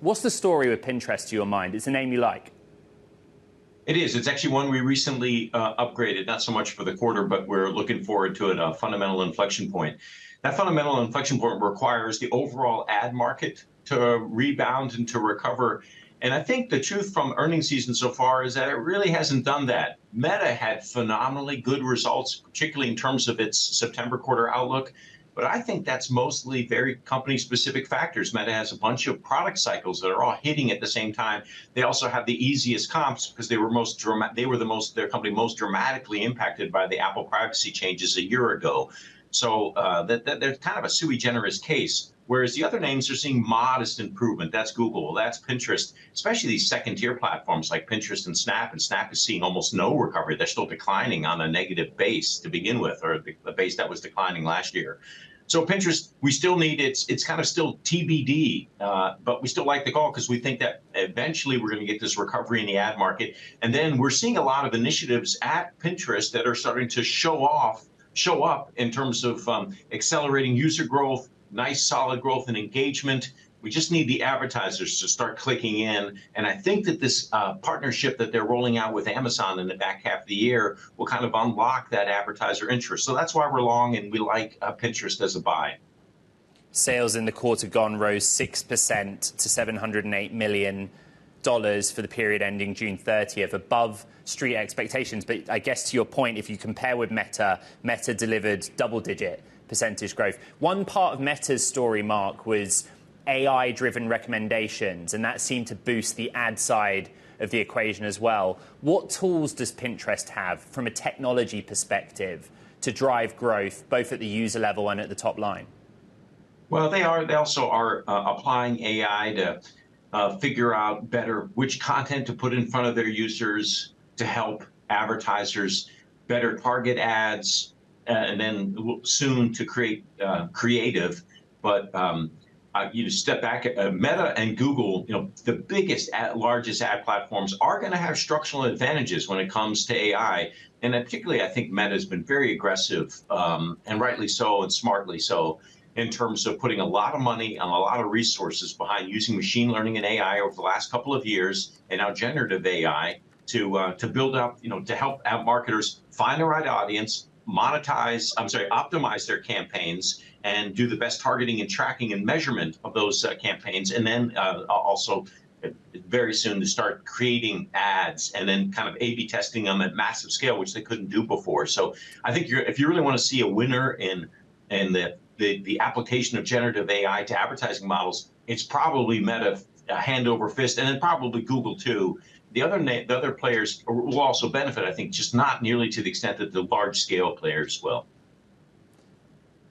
What's the story with Pinterest to your mind? It's a name you like. It is. It's actually one we recently upgraded, not so much for the quarter, but we're looking forward to it, a fundamental inflection point. That fundamental inflection point requires the overall ad market to rebound and to recover. And I think the truth from earnings season so far is that it really hasn't done that. Meta had phenomenally good results, particularly in terms of its September quarter outlook. But I think that's mostly very company-specific factors. Meta has a bunch of product cycles that are all hitting at the same time. They also have the easiest comps because they were their company most dramatically impacted by the Apple privacy changes a year ago. So they're kind of a sui generis case. Whereas the other names are seeing modest improvement. That's Google, that's Pinterest, especially these second-tier platforms like Pinterest and Snap. And Snap is seeing almost no recovery. They're still declining on a negative base to begin with, or the base that was declining last year. So Pinterest, we still need it's kind of still TBD, but we still like the call because we think that eventually we're going to get this recovery in the ad market. And then we're seeing a lot of initiatives at Pinterest that are starting to show up in terms of accelerating user growth, nice solid growth and engagement. We just need the advertisers to start clicking in. And I think that this partnership that they're rolling out with Amazon in the back half of the year will kind of unlock that advertiser interest. So that's why we're long and we like Pinterest as a buy. Sales in the quarter gone rose 6% to $708 million for the period ending June 30th, above street expectations. But I guess to your point, if you compare with Meta, Meta delivered double-digit percentage growth. One part of Meta's story, Mark, was AI-driven recommendations, and that seemed to boost the ad side of the equation as well. What tools does Pinterest have from a technology perspective to drive growth, both at the user level and at the top line? Well, they also are applying AI to figure out better which content to put in front of their users to help advertisers better target ads, and then soon to create creative. But you step back, Meta and Google, the biggest, largest ad platforms are going to have structural advantages when it comes to AI. And particularly, I think Meta has been very aggressive, and rightly so and smartly so, in terms of putting a lot of money and a lot of resources behind using machine learning and AI over the last couple of years, and now generative AI to build up, to help ad marketers find the right audience, optimize their campaigns, and do the best targeting and tracking and measurement of those campaigns, and then also very soon to start creating ads and then kind of A/B testing them at massive scale, which they couldn't do before. So I think if you really want to see a winner in the application of generative AI to advertising models, it's probably Meta, hand over fist, and then probably Google too. The other players will also benefit, I think, just not nearly to the extent that the large-scale players will.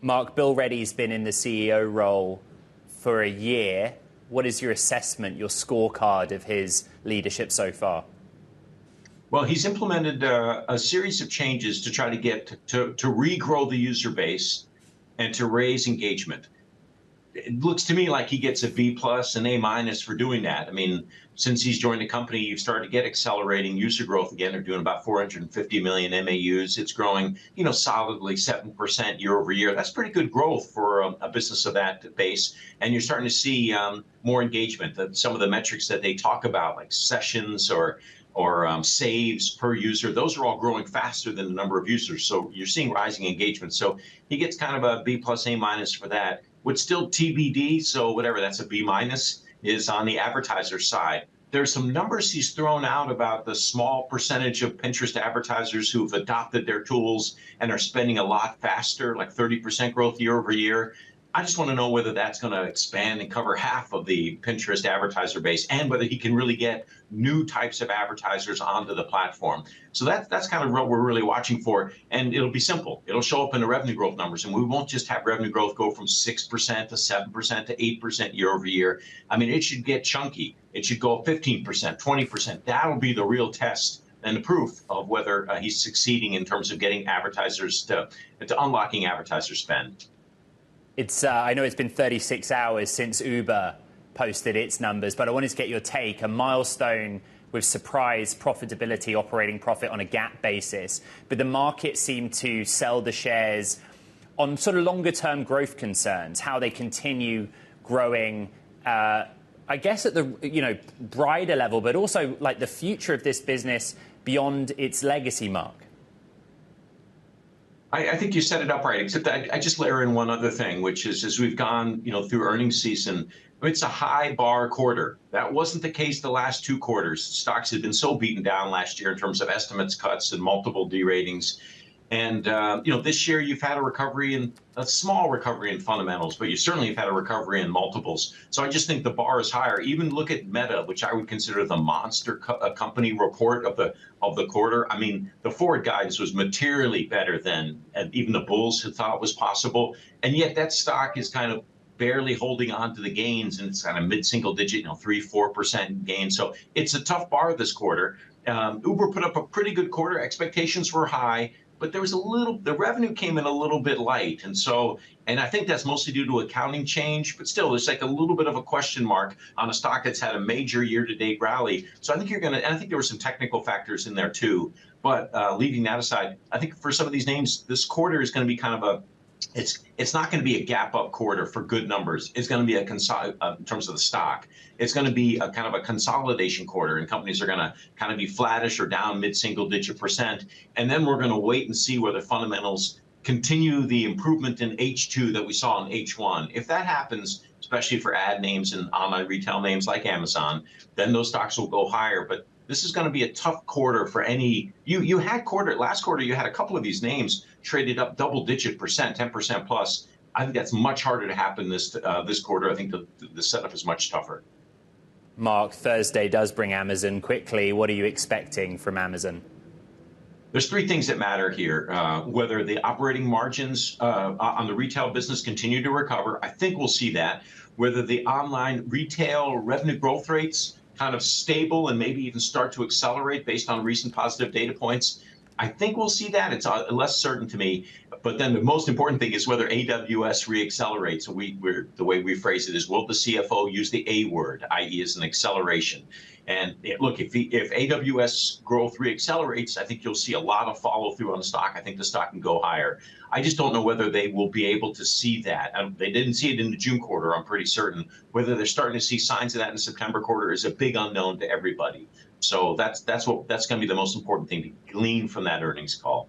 Mark, Bill Ready's been in the CEO role for a year. What is your assessment, your scorecard of his leadership so far? Well, he's implemented a series of changes to try to get to regrow the user base and to raise engagement. It looks to me like he gets a B+ and A- for doing that. I mean, since he's joined the company, you've started to get accelerating user growth again. They're doing about 450 million MAUs. It's growing, solidly 7% year over year. That's pretty good growth for a business of that base. And you're starting to see more engagement. Some of the metrics that they talk about, like sessions or saves per user, those are all growing faster than the number of users. So you're seeing rising engagement. So he gets kind of a B+, A- for that. What's still TBD, so whatever, that's a B-, is on the advertiser side. There's some numbers he's thrown out about the small percentage of Pinterest advertisers who've adopted their tools and are spending a lot faster, like 30% growth year over year. I just want to know whether that's going to expand and cover half of the Pinterest advertiser base, and whether he can really get new types of advertisers onto the platform. So that's kind of what we're really watching for. And it'll be simple. It'll show up in the revenue growth numbers. And we won't just have revenue growth go from 6% to 7% to 8% year over year. I mean, it should get chunky. It should go 15%, 20%. That'll be the real test and the proof of whether he's succeeding in terms of getting advertisers to unlocking advertiser spend. I know it's been 36 hours since Uber posted its numbers, but I wanted to get your take. A milestone with surprise profitability, operating profit on a GAAP basis. But the market seemed to sell the shares on sort of longer term growth concerns, how they continue growing, I guess at the brighter level, but also like the future of this business beyond its legacy, Mark? I think you set it up right, except I just layer in one other thing, which is as we've gone, through earnings season, it's a high bar quarter. That wasn't the case the last two quarters. Stocks had been so beaten down last year in terms of estimates cuts and multiple deratings. And this year you've had a small recovery in fundamentals, but you certainly have had a recovery in multiples. So I just think the bar is higher. Even look at Meta, which I would consider the monster company report of the quarter. I mean, the forward guidance was materially better than even the bulls had thought was possible, and yet that stock is kind of barely holding on to the gains, and it's kind of mid-single digit, 3-4% gain. So it's a tough bar this quarter. Uber put up a pretty good quarter. Expectations were high, but there was the revenue came in a little bit light. And I think that's mostly due to accounting change, but still there's like a little bit of a question mark on a stock that's had a major year-to-date rally. So I think and I think there were some technical factors in there too. But leaving that aside, I think for some of these names, this quarter is going to be kind of it's not going to be a gap up quarter for good numbers. It's going to be in terms of the stock. It's going to be a kind of a consolidation quarter, and companies are going to kind of be flattish or down mid-single digit percent. And then we're going to wait and see whether fundamentals continue the improvement in H2 that we saw in H1. If that happens, especially for ad names and online retail names like Amazon, then those stocks will go higher. But this is going to be a tough quarter for any. Last quarter you had a couple of these names traded up double-digit percent, 10% plus. I think that's much harder to happen this quarter. I think the setup is much tougher. Mark, Thursday does bring Amazon quickly. What are you expecting from Amazon? There's three things that matter here. Whether the operating margins on the retail business continue to recover, I think we'll see that. Whether the online retail revenue growth rates kind of stable and maybe even start to accelerate based on recent positive data points, I think we'll see that. It's less certain to me. But then the most important thing is whether AWS reaccelerates. So the way we phrase it is, will the CFO use the A word, i.e. as an acceleration? And look, if AWS growth reaccelerates, I think you'll see a lot of follow through on the stock. I think the stock can go higher. I just don't know whether they will be able to see that. They didn't see it in the June quarter, I'm pretty certain. Whether they're starting to see signs of that in the September quarter is a big unknown to everybody. So that's going to be the most important thing to glean from that earnings call.